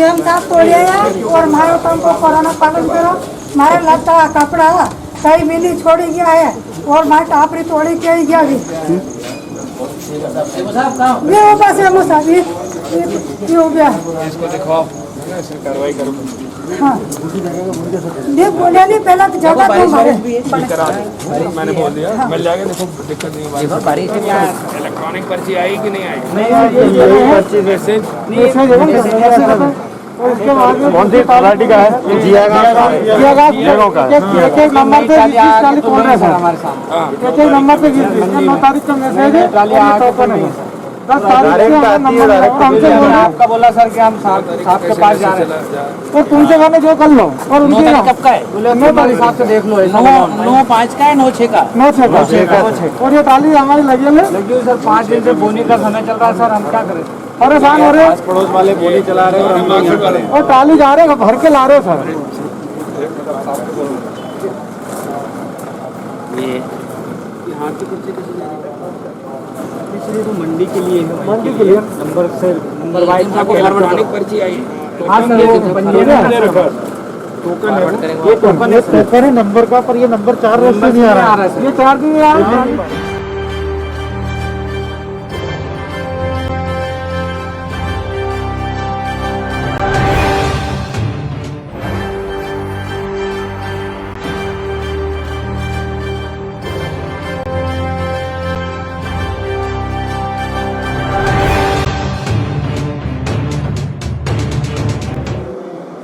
नियम साफ तोड़िए और हमारे को कोरोना पालन करो। हमारे लगता कपड़ा कई मिली छोड़ी गया है और हमारे टापरी तोड़ी के गया भी ये बस है मुसाफ ये हो गया। इसको दिखाओ कार्रवाई करो। हाँ देख बोले नहीं पहला तो जगह तो हमारे मैंने बोल दिया मिल जाएगा। देखो दिक्कत नहीं है। इलेक्ट्रॉनिक पर्ची आई कि नहीं आई? पर्ची मैसेज कौन सी पार्टी का है? जिया गाँव का है। एक नंबर पे 20 बोल रहे हैं हमारे साथ। एक नंबर पे 9 तारीख का मैसेज है। 10 तारीख हमसे आपका बोला सर कि हम साहब के पास जा रहे हैं तो तुमसे मैंने जो कर लो और उनके कब का है 9 तारीख हिसाब से देख लो। 9/5 का है 9/6 का 9/6 का। और ये ट्राली हमारी लगी है सर 5 दिन से बोनी का समय चल रहा है सर। हम क्या करें? परेशान हो रहे हैं। पड़ोस वाले बोली चला रहे हैं और ट्राली जा रहे हैं भर के ला रहे हैं सर। ये यहाँ की पर्ची कैसे जा रही है? इसलिए तो मंडी के लिए है। मंडी के लिए नंबर वाइज आपको इलेक्ट्रॉनिक पर्ची आई। हाँ सर वो टोकन है। ये टोकन है नंबर का पर ये नंबर 4 रोज से नहीं आ रहा है। ये 4 दिन आ रहा है।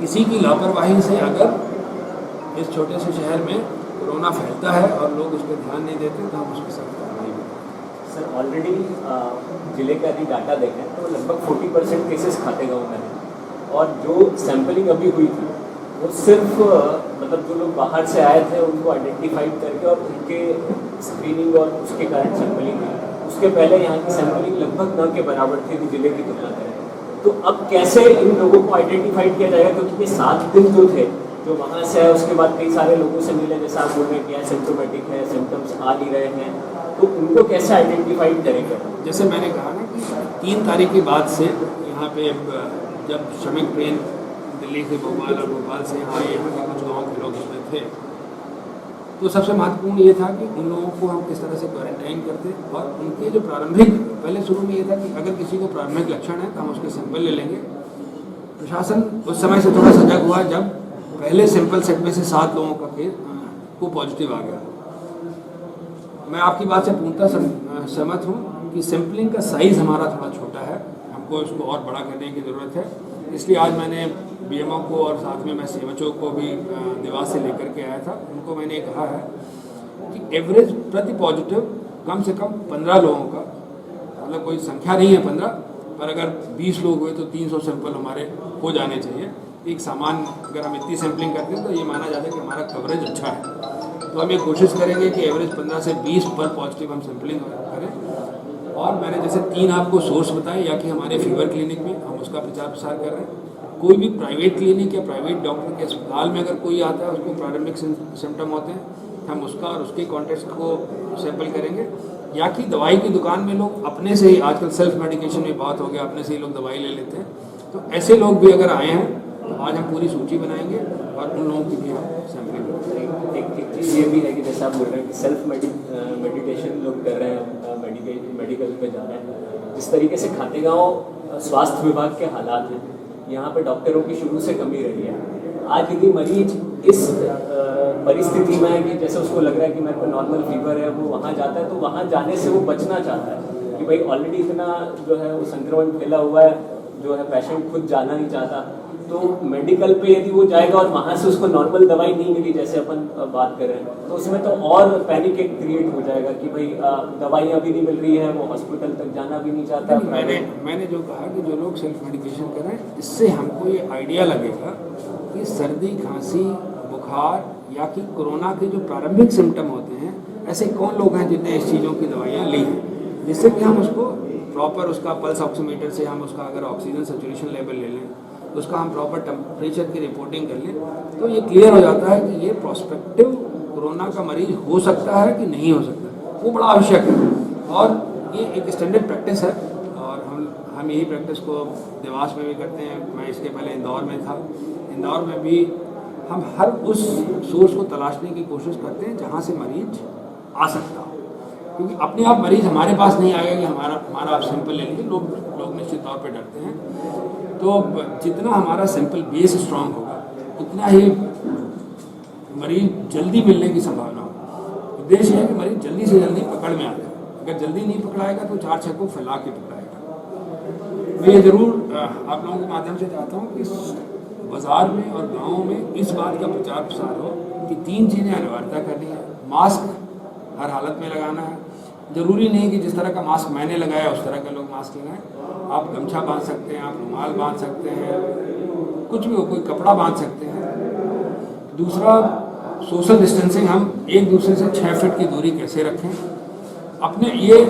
किसी की लापरवाही से अगर इस छोटे से शहर में कोरोना फैलता है और लोग उस पर ध्यान नहीं देते तो हम उसकी सख्त कार्रवाई करेंगे। सर ऑलरेडी जिले का यदि डाटा देखें तो लगभग 40% केसेस खाते गाँव में हैं और जो सैंपलिंग अभी हुई थी वो सिर्फ मतलब जो लोग बाहर से आए थे उनको आइडेंटिफाइड करके और उनके स्क्रीनिंग और उसके कारण सैंपलिंग हुई। उसके पहले यहाँ की सैंपलिंग लगभग न के बराबर थी जिले की तुलना करें तो अब कैसे इन लोगों को आइडेंटिफाइड किया जाएगा? क्योंकि ये 7 दिन जो थे जो वहाँ से है उसके बाद कई सारे लोगों से मिले जैसा आप बोल रहे हैं कि सिम्टोमेटिक है सिम्टम्स आ नहीं रहे हैं तो उनको कैसे आइडेंटिफाइड करेंगे? जैसे मैंने कहा ना कि 3 तारीख के बाद से यहाँ पे जब श्रमिक ट्रेन दिल्ली से भोपाल और भोपाल से यहाँ के कुछ गाँव के लोग इसमें थे तो सबसे महत्वपूर्ण ये था कि उन लोगों को हम किस तरह से क्वारंटाइन करते और उनके जो प्रारंभिक पहले शुरू में ये था कि अगर किसी को प्रारंभिक लक्षण है तो हम उसके सैंपल ले लेंगे। प्रशासन उस समय से थोड़ा सजग हुआ जब पहले सैंपल सेट में से 7 लोगों का केस को पॉजिटिव आ गया। मैं आपकी बात से पूर्णतः सहमत हूँ कि सैंपलिंग का साइज़ हमारा थोड़ा छोटा है, हमको इसको और बड़ा करने की ज़रूरत है। इसलिए आज मैंने बीएमओ को और साथ में मैं सीएमएचओ को भी देवास से लेकर के आया था। उनको मैंने कहा है कि एवरेज प्रति पॉजिटिव कम से कम 15 लोगों का, मतलब कोई संख्या नहीं है 15, पर अगर 20 लोग हुए तो 300 सैंपल हमारे हो जाने चाहिए। एक सामान्य अगर हम इतनी सैंपलिंग करते हैं तो ये माना जाता है कि हमारा कवरेज अच्छा है। तो हम ये कोशिश करेंगे कि एवरेज 15 से 20 पर पॉजिटिव हम सैंपलिंग करें। और मैंने जैसे 3 आपको सोर्स बताए या कि हमारे फीवर क्लिनिक में हम उसका प्रचार प्रसार कर रहे हैं। कोई भी प्राइवेट क्लिनिक या प्राइवेट डॉक्टर के अस्पताल में अगर कोई आता है उसको प्रारंभिक सिम्टम होते हैं हम उसका और उसके कॉन्टेक्स्ट को सैंपल करेंगे। या कि दवाई की दुकान में लोग अपने से ही, आजकल सेल्फ मेडिकेशन में बात हो गया, अपने से ही लोग दवाई ले लेते हैं। तो ऐसे लोग भी अगर आए हैं तो आज हम पूरी सूची बनाएंगे और उन लोगों की भी हम सैंपलिंग करेंगे। एक चीज़ ये भी है कि जैसे आप बोल रहे हैं कि सेल्फ मेडिटेशन लोग कर रहे हैं, मेडिकल पे जा रहे हैं। जिस तरीके से खातेगांव स्वास्थ्य विभाग के हालात हैं यहाँ पे डॉक्टरों की शुरू से कमी रही है। आज यदि मरीज इस परिस्थिति में है कि जैसे उसको लग रहा है कि मेरे को नॉर्मल फीवर है, वो वहाँ जाता है तो वहाँ जाने से वो बचना चाहता है कि भाई ऑलरेडी इतना जो है वो संक्रमण फैला हुआ है, जो है पेशेंट खुद जाना नहीं चाहता। तो मेडिकल पे यदि वो जाएगा और वहाँ से उसको नॉर्मल दवाई नहीं मिली जैसे अपन बात कर रहे हैं तो उसमें तो और पैनिक एक क्रिएट हो जाएगा कि भाई दवाइयाँ भी नहीं मिल रही है, वो हॉस्पिटल तक जाना भी नहीं चाहता। मैंने जो कहा कि जो लोग सेल्फ मेडिकेशन कर रहे हैं इससे हमको ये आइडिया लगेगा कि सर्दी, खांसी, बुखार या कि कोरोना के जो प्रारंभिक सिम्टम होते हैं ऐसे कौन लोग हैं जिनने इस चीज़ों की दवाइयाँ ली हैं, जिससे कि हम उसको प्रॉपर उसका पल्स ऑक्सीमीटर से हम उसका अगर ऑक्सीजन सेचुरेशन लेवल ले लें, उसका हम प्रॉपर टेम्परेचर की रिपोर्टिंग कर लें तो ये क्लियर हो जाता है कि ये प्रोस्पेक्टिव कोरोना का मरीज हो सकता है कि नहीं हो सकता। वो बड़ा आवश्यक है और ये एक स्टैंडर्ड प्रैक्टिस है और हम हम यही प्रैक्टिस को देवास में भी करते हैं। मैं इसके पहले इंदौर में था। इंदौर में भी हम हर उस सोर्स को तलाशने की कोशिश करते हैं जहाँ से मरीज आ सकता हो, क्योंकि अपने आप मरीज हमारे पास नहीं आएगा कि हमारा आप सैंपल ले लीजिए। लोग निश्चित तौर पे डरते हैं। तो जितना हमारा सैंपल बेस स्ट्रांग होगा उतना ही मरीज जल्दी मिलने की संभावना होगी। उद्देश्य है कि मरीज जल्दी से जल्दी पकड़ में आ जाए। अगर जल्दी नहीं पकड़ाएगा तो 4-6 को फैला के पकड़ाएगा। मैं ये ज़रूर आप लोगों के माध्यम से चाहता हूँ कि बाज़ार में और गाँव में इस बात का प्रचार प्रसार हो कि 3 चीज़ें अनिवार्यता करनी है। मास्क हर हालत में लगाना है। ज़रूरी नहीं कि जिस तरह का मास्क मैंने लगाया उस तरह का लोग मास्क लगाएं। आप गमछा बांध सकते हैं, आप रुमाल बांध सकते हैं, कुछ भी हो, कोई कपड़ा बांध सकते हैं। दूसरा, सोशल डिस्टेंसिंग, हम एक दूसरे से 6 फीट की दूरी कैसे रखें। अपने ये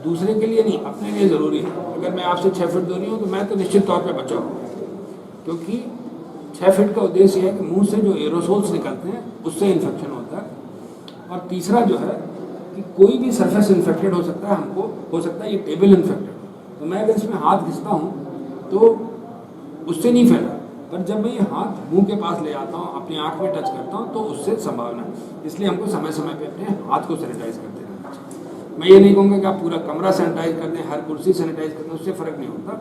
दूसरे के लिए नहीं, अपने लिए ज़रूरी है। अगर मैं आपसे 6 फीट दूरी हूँ तो मैं तो निश्चित तौर पे बचा हूँ, क्योंकि 6 फीट का उद्देश्य है कि मुंह से जो एरोसोल्स निकलते हैं उससे इन्फेक्शन होता है। और तीसरा जो है कि कोई भी सरफेस इन्फेक्टेड हो सकता है, हमको हो सकता है ये टेबल इन्फेक्टेड, तो मैं अगर इसमें हाथ घिसता हूँ तो उससे नहीं फैला, पर जब मैं ये हाथ मुंह के पास ले आता हूँ, अपनी आँख में टच करता हूँ, तो उससे संभावना है। इसलिए हमको समय समय पे अपने हाथ को सैनिटाइज करते रहना चाहिए। मैं ये नहीं कहूँगा कि आप पूरा कमरा सैनिटाइज कर दें, हर कुर्सी सैनिटाइज कर दें, उससे फ़र्क नहीं होता,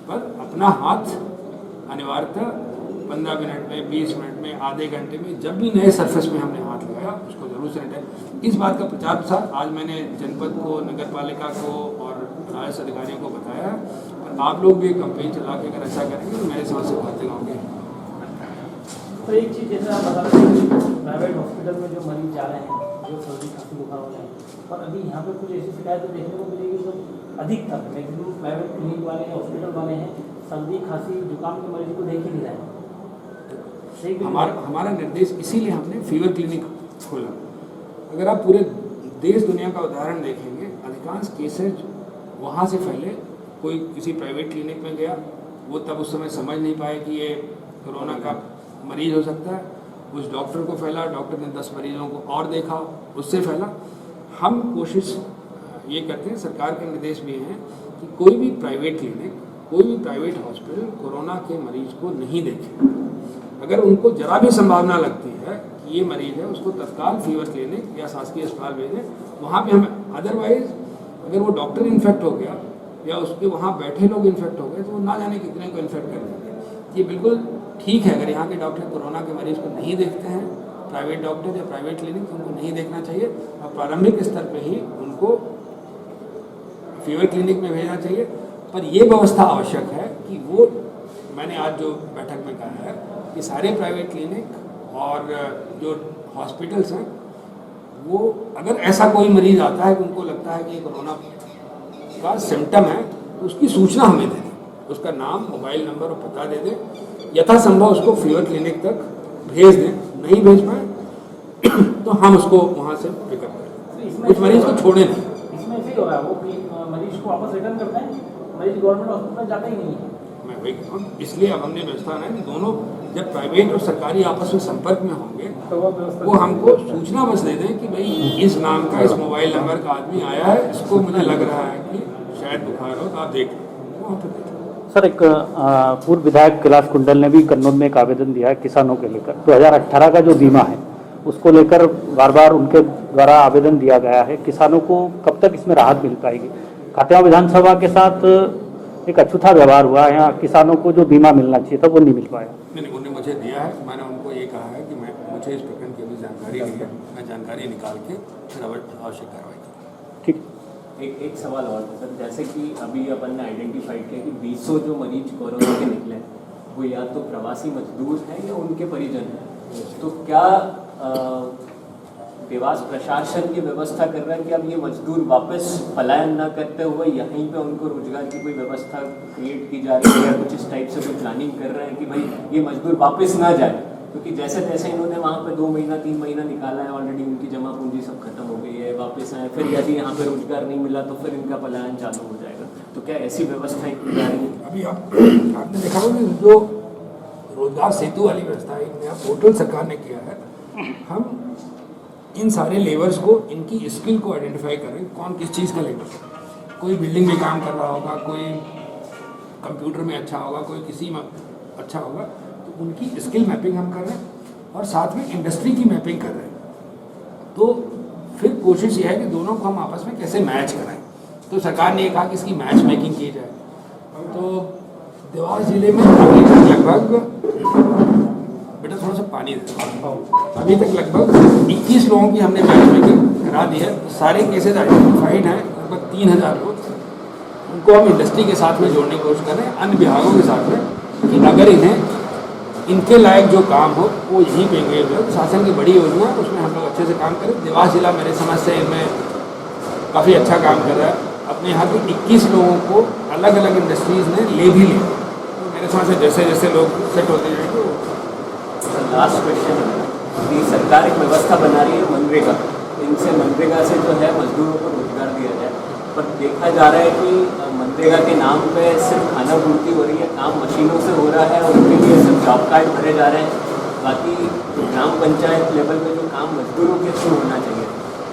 पर अपना हाथ अनिवार्यतः 15 मिनट में, 20 मिनट में, आधे घंटे में, जब भी नए सरफेस में हमने हाथ लगाया उसको ज़रूर सैनिटाइज। इस बात का प्रचार प्रसार आज मैंने जनपद को, नगर पालिका को और राजस्व अधिकारियों को बताया। और आप लोग भी कैंपेन चला के अगर ऐसा करेंगे तो मेरे समझ से खाते होंगे। तो एक चीज़ जैसे आप बता रहे हैं, प्राइवेट हॉस्पिटल में जो मरीज जा रहे हैं, जो सर्दी खांसी बुखार हो रहे हैं, और अभी यहाँ पे कुछ ऐसी शिकायतें देखने को मिलेगी जो अधिकतर मैक्सिमम प्राइवेट क्लिनिक वाले हैं, हॉस्पिटल वाले हैं, सर्दी खांसी जुकाम के मरीज को देख ही नहीं रहे हैं। हमारा निर्देश इसीलिए हमने फीवर क्लिनिक खोला। अगर आप पूरे देश दुनिया का उदाहरण देखेंगे, अधिकांश केसेज वहाँ से फैले। कोई किसी प्राइवेट क्लिनिक में गया, वो तब उस समय समझ नहीं पाए कि ये कोरोना का मरीज हो सकता है, उस डॉक्टर को फैला, डॉक्टर ने 10 मरीजों को और देखा, उससे फैला। हम कोशिश ये करते हैं, सरकार के निर्देश भी हैं कि कोई भी प्राइवेट क्लिनिक, कोई भी प्राइवेट हॉस्पिटल कोरोना के मरीज को नहीं देखे। अगर उनको जरा भी संभावना लगती है कि ये मरीज है, उसको तत्काल फीवर क्लिनिक या शासकीय अस्पताल भेजें, वहाँ पे हमें। अदरवाइज अगर वो डॉक्टर इन्फेक्ट हो गया या उसके वहाँ बैठे लोग इन्फेक्ट हो गए तो वो ना जाने कितने को इन्फेक्ट कर देंगे। ये बिल्कुल ठीक है। अगर यहाँ के डॉक्टर कोरोना के मरीज को नहीं देखते हैं, प्राइवेट डॉक्टर या प्राइवेट क्लिनिक, उनको नहीं देखना चाहिए और प्रारंभिक स्तर पर ही उनको फीवर क्लिनिक में भेजना चाहिए। पर ये व्यवस्था आवश्यक है कि वो, मैंने आज जो बैठक में कहा है कि सारे प्राइवेट क्लिनिक और जो हॉस्पिटल्स हैं, वो अगर ऐसा कोई मरीज आता है कि उनको लगता है कि ये कोरोना का सिम्टम है, तो उसकी सूचना हमें दे दें, उसका नाम, मोबाइल नंबर और पता दे दें। यथासंभव उसको फीवर क्लिनिक तक भेज दें। नहीं भेज पाए तो हम उसको वहाँ से पिकअप करें, उस मरीज को छोड़े नहीं। इसमें भी हो रहा है, वो मरीज को वापस रिटर्न करते हैं, मरीज गवर्नमेंट हॉस्पिटल जाता ही नहीं है। मैं वही कह रहा हूँ, इसलिए अब हमने व्यवस्था है कि दोनों जब प्राइवेट और सरकारी आपस में संपर्क में होंगे तो वो हमको सूचना बस दे दें कि भाई इस नाम का, इस मोबाइल नंबर का आदमी आया है, इसको मुझे लग रहा है कि शायद बुखार हो, तो आप देख लो। सर, एक पूर्व विधायक कैलाश कुंडल ने भी कन्नौज में एक आवेदन दिया है किसानों के लेकर। 2018 का जो बीमा है उसको लेकर बार बार उनके द्वारा आवेदन दिया गया है। किसानों को कब तक इसमें राहत मिल पाएगी? खातेगांव विधानसभा के साथ एक अछूता व्यवहार हुआ है, यहाँ किसानों को जो बीमा मिलना चाहिए था वो नहीं मिल पाया। नहीं, उन्होंने मुझे दिया है। मैंने उनको ये कहा है कि मुझे इस प्रकरण की अभी जानकारी नहीं है, मैं जानकारी निकाल के फिर आवश्यक कार्रवाई करूँ। ठीक। एक सवाल और सर, जैसे कि अभी अपन ने आइडेंटिफाइड किया कि 200 जो मरीज कोरोना के निकले वो या तो प्रवासी मजदूर हैं या उनके परिजन हैं, तो क्या देवास प्रशासन की व्यवस्था कर रहा है कि अब ये मजदूर वापस पलायन ना करते हुए यहीं पे उनको रोजगार की कोई व्यवस्था क्रिएट की जा रही है, या कुछ इस टाइप से कोई प्लानिंग कर रहे हैं कि भाई ये मजदूर वापस ना जाए? क्योंकि जैसे तैसे इन्होंने वहाँ पे 2 महीना 3 महीना निकाला है, ऑलरेडी उनकी जमा पूंजी सब खत्म हो गई है, वापस आए, फिर यदि यहाँ पे रोजगार नहीं मिला तो फिर इनका पलायन चालू हो जाएगा। तो क्या ऐसी व्यवस्थाएं की जा रही है? अभी आपने देखा होगा कि जो रोजगार सेतु वाली व्यवस्था है, एक नया पोर्टल सरकार ने किया है। हम इन सारे लेबर्स को, इनकी स्किल को आइडेंटिफाई करें, कौन किस चीज़ का लेबर है। कोई बिल्डिंग में काम कर रहा होगा, कोई कंप्यूटर में अच्छा होगा, कोई किसी में अच्छा होगा, तो उनकी स्किल मैपिंग हम कर रहे हैं और साथ में इंडस्ट्री की मैपिंग कर रहे हैं। तो फिर कोशिश ये है कि दोनों को हम आपस में कैसे मैच कराएं। तो सरकार ने ये कहा कि इसकी मैच मेकिंग की जाए। तो देवास जिले में अभी तक लगभग, बेटा थोड़ा सा पानी दे, अभी तक लगभग 21 लोगों की हमने मैच मेकिंग करा दी है। तो सारे केसेज आइडेंटिफाइड हैं, लगभग 3000 लोग, उनको हम इंडस्ट्री के साथ में जोड़ने की कोशिश कर रहे हैं, अन्य विभागों के साथ में, कि अगर इन्हें इनके लायक जो काम हो वो यहीं पे एंगेज हो। शासन की बड़ी योजना है, उसमें हम लोग अच्छे से काम करें। देवास जिला मेरे समझ से इनमें काफ़ी अच्छा काम कर रहा है। अपने यहाँ के 21 लोगों को अलग अलग इंडस्ट्रीज़ ने ले भी लिया। तो मेरे समझ से जैसे जैसे लोग सेट होते जाएंगे वो। लास्ट क्वेश्चन है, सरकार एक व्यवस्था बना रही है मनरेगा, इनसे मनरेगा से जो है मजदूरों को रोजगार दिया जाए, पर देखा जा रहा है कि मनरेगा के नाम पे सिर्फ खाना पूर्ति हो रही है, काम मशीनों से हो रहा है और उनके लिए सिर्फ जॉब कार्ड भरे जा रहे हैं। बाकी ग्राम पंचायत लेवल पे जो काम मजदूरों के थ्रू होना चाहिए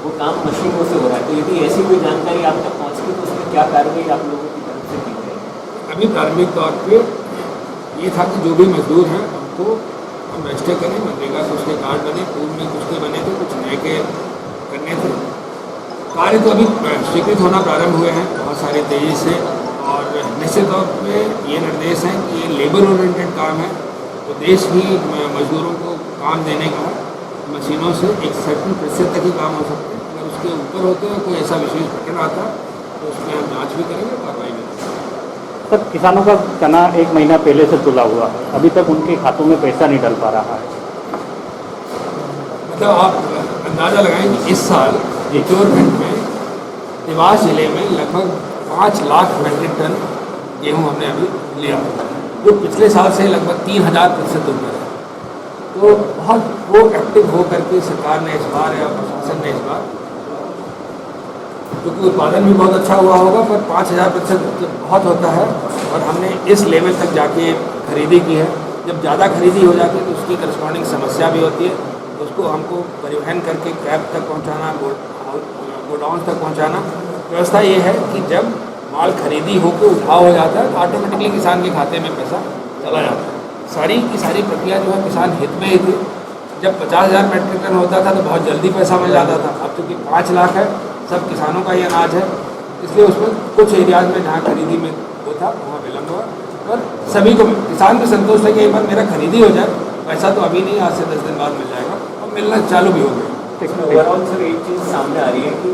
वो काम मशीनों से हो रहा है। तो यदि ऐसी कोई जानकारी आप तक पहुँचती तो उसमें क्या कार्रवाई आप लोगों की तरफ से की जाएगी? अभी प्रारंभिक तौर पर ये था कि जो भी मजदूर हैं उनको हम रजिस्टर करें, मनरेगा से उसके कार्ड बने, पूर्व में कुछ के बने थे, कुछ नए के करने थे। कार्य तो अभी स्वीकृत होना प्रारंभ हुए हैं बहुत सारे तेज़ी से, और निश्चित तौर पे ये निर्देश हैं कि ये लेबर ओरिएंटेड काम है, तो देश ही मजदूरों को काम देने का मशीनों से एक सर्टेन प्रतिशत तक ही काम हो सकता है। अगर उसके ऊपर होते हैं कोई ऐसा विशेष घटना आता तो उसमें हम जांच भी करेंगे, कार्रवाई भी करेंगे। सर, किसानों का चना 1 महीना पहले से तुला हुआ है, अभी तक उनके खातों में पैसा नहीं डल पा रहा है। मतलब आप अंदाज़ा लगाएं कि इस साल रिक्योरमेंट में देवास जिले में लगभग 5 लाख मेट्रिक टन गेहूँ हमने अभी लिया, जो पिछले साल से लगभग 3000% ऊपर है। तो बहुत प्रोएक्टिव हो करके सरकार ने इस बार या प्रशासन ने इस बार, क्योंकि उत्पादन भी बहुत अच्छा हुआ होगा, पर 5000% बहुत होता है, और हमने इस लेवल तक जाके खरीदी की है। जब ज़्यादा खरीदी हो जाती है तो उसकी करस्पॉन्डिंग समस्या भी होती है, तो उसको हमको परिवहन करके कैब तक पहुँचाना, गोडाउन तक पहुँचाना। व्यवस्था ये है कि जब माल खरीदी होकर उठाव हो जाता है तो ऑटोमेटिकली किसान के खाते में पैसा चला जाता है। सारी की सारी प्रक्रिया जो है किसान हित में ही थी। जब 50,000 मेट्रिक टन होता था तो बहुत जल्दी पैसा मिल जाता था, अब चूँकि 5 लाख है, सब किसानों का ही अनाज है, इसलिए उसमें कुछ एरियाज में जहाँ खरीदी में वो था वहाँ विलम्ब हुआ। और सभी को, किसान को संतोष है कि एक बार मेरा खरीदी हो जाए, पैसा तो अभी नहीं, आज से 10 दिन बाद मिल जाएगा, और मिलना चालू भी हो गया। ओवरऑल सर एक चीज़ सामने आ रही है कि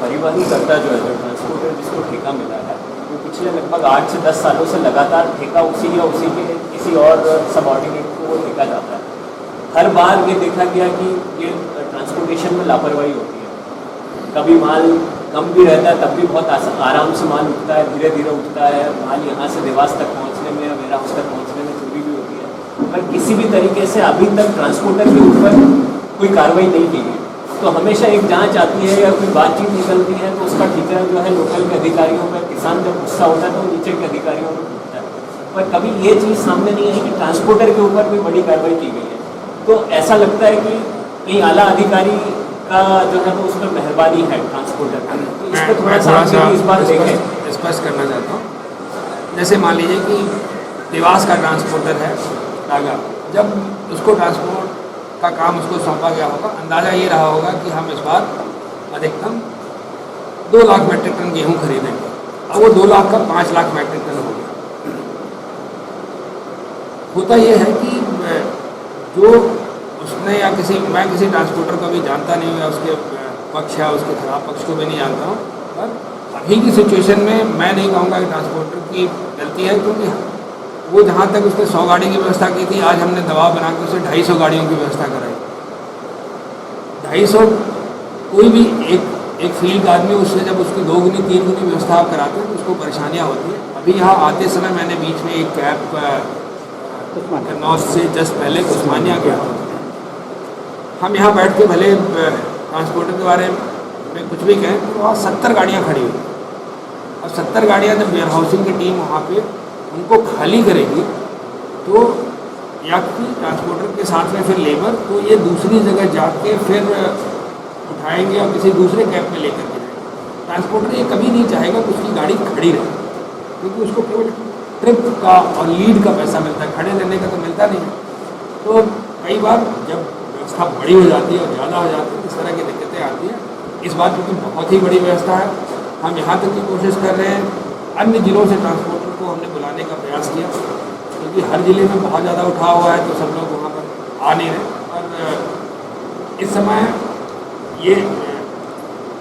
परिवहन करता जो है, जो ट्रांसपोर्टर जिसको ठेका मिला है, वो पिछले लगभग 8 से 10 सालों से लगातार ठेका उसी या उसी के किसी और सबऑर्डिनेट को वो ठेका जाता है। हर बार ये देखा गया कि ये ट्रांसपोर्टेशन में लापरवाही होती है। कभी माल कम भी रहता है तब भी बहुत आराम से माल उठता है, धीरे धीरे उठता है माल, यहाँ से देवास तक पहुँचने में या मेरा हाउस तक पहुँचने में चोरी भी होती है, पर किसी भी तरीके से अभी तक ट्रांसपोर्टर के ऊपर कोई कार्रवाई नहीं की गई। तो हमेशा एक जांच आती है या कोई बातचीत निकलती है तो उसका ठिकाना जो है लोकल के अधिकारियों पर, किसान जब गुस्सा होता है तो नीचे के अधिकारियों पर होता है, पर कभी ये चीज़ सामने नहीं आई कि ट्रांसपोर्टर के ऊपर कोई बड़ी कार्रवाई की गई है। तो ऐसा लगता है कि कहीं आला अधिकारी का जो है वो उस पर मेहरबानी है ट्रांसपोर्टर पर। तो इस पर थोड़ा सा इस बार स्पष्ट करना चाहता हूँ। जैसे मान लीजिए कि देवास का ट्रांसपोर्टर है रागा, जब उसको ट्रांसपोर्ट का काम उसको सौंपा गया होगा, अंदाज़ा ये रहा होगा कि हम इस बार अधिकतम 2 लाख मेट्रिक टन गेहूँ खरीदेंगे। अब वो 2 लाख का 5 लाख मेट्रिक टन हो गया। होता ये है कि जो उसने या मैं किसी ट्रांसपोर्टर को भी जानता नहीं हूँ, या उसके पक्ष या उसके खिलाफ पक्ष को भी नहीं जानता हूँ, पर अभी की सिचुएशन में मैं नहीं कहूँगा कि ट्रांसपोर्टर की गलती है, क्योंकि वो जहाँ तक उसने 100 गाड़ी की व्यवस्था की थी, आज हमने दबाव बना के उसे 250 गाड़ियों की व्यवस्था कराई। 250 कोई भी एक फील्ड का आदमी, उससे जब उसकी 2 गुनी 3 गुनी व्यवस्था आप कराते हैं तो उसको परेशानियाँ होती हैं। अभी यहाँ आते समय मैंने बीच में एक कैब नॉर्थ से जस्ट पहले उस्मानिया गया, हम यहाँ बैठ के भले ट्रांसपोर्टर के बारे में कुछ भी कहें, तो वहाँ 70 गाड़ियाँ खड़ी हुई। अब 70 गाड़ियाँ जब वेयर हाउसिंग की टीम वहाँ पे उनको खाली करेगी तो या कि ट्रांसपोर्टर के साथ में फिर लेबर, तो ये दूसरी जगह जाके फिर उठाएंगे और किसी दूसरे कैब में लेकर के जाएंगे। ट्रांसपोर्टर ये कभी नहीं चाहेगा कि उसकी गाड़ी खड़ी रहे, क्योंकि उसको केवल ट्रिप का और लीड का पैसा मिलता है, खड़े रहने का तो मिलता नहीं है। तो कई बार जब व्यवस्था बड़ी हो जाती है और ज़्यादा हो जाती है, इस तरह की दिक्कतें आती हैं। इस बार क्योंकि बहुत ही बड़ी व्यवस्था है, हम यहाँ तक की कोशिश कर रहे हैं, अन्य जिलों से ट्रांसपोर्टर को हमने बुलाने का प्रयास किया, क्योंकि हर ज़िले में बहुत ज़्यादा उठाव हुआ है, तो सब लोग वहाँ पर आ नहीं रहे। और इस समय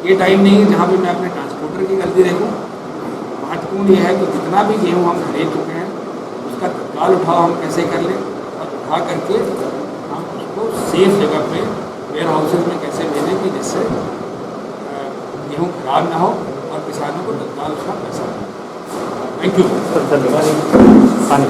ये टाइम नहीं है जहाँ पे मैं अपने ट्रांसपोर्टर की गलती देखूँ। महत्वपूर्ण यह है कि जितना भी गेहूँ हम खरीद चुके हैं उसका तत्काल उठाव हम कैसे कर लें, और उठा करके हम उसको सेफ जगह पे वेयर हाउसेज में कैसे भेजें कि जिससे गेहूँ खराब ना हो और किसानों को तत्काल उसका पैसा मिले। थैंक यू सर, धन्यवाद। पानी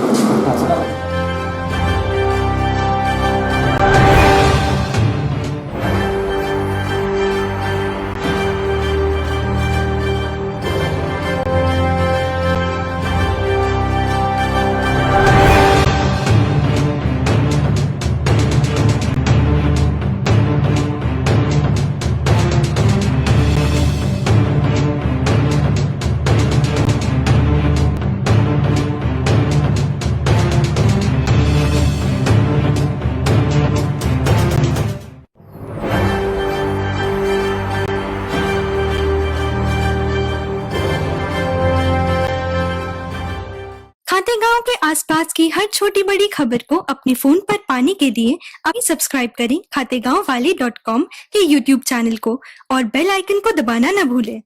खातेगांव के आसपास की हर छोटी बड़ी खबर को अपने फोन पर पाने के लिए अभी सब्सक्राइब करें खातेगांववाले.com के YouTube चैनल को और बेल आइकन को दबाना न भूलें।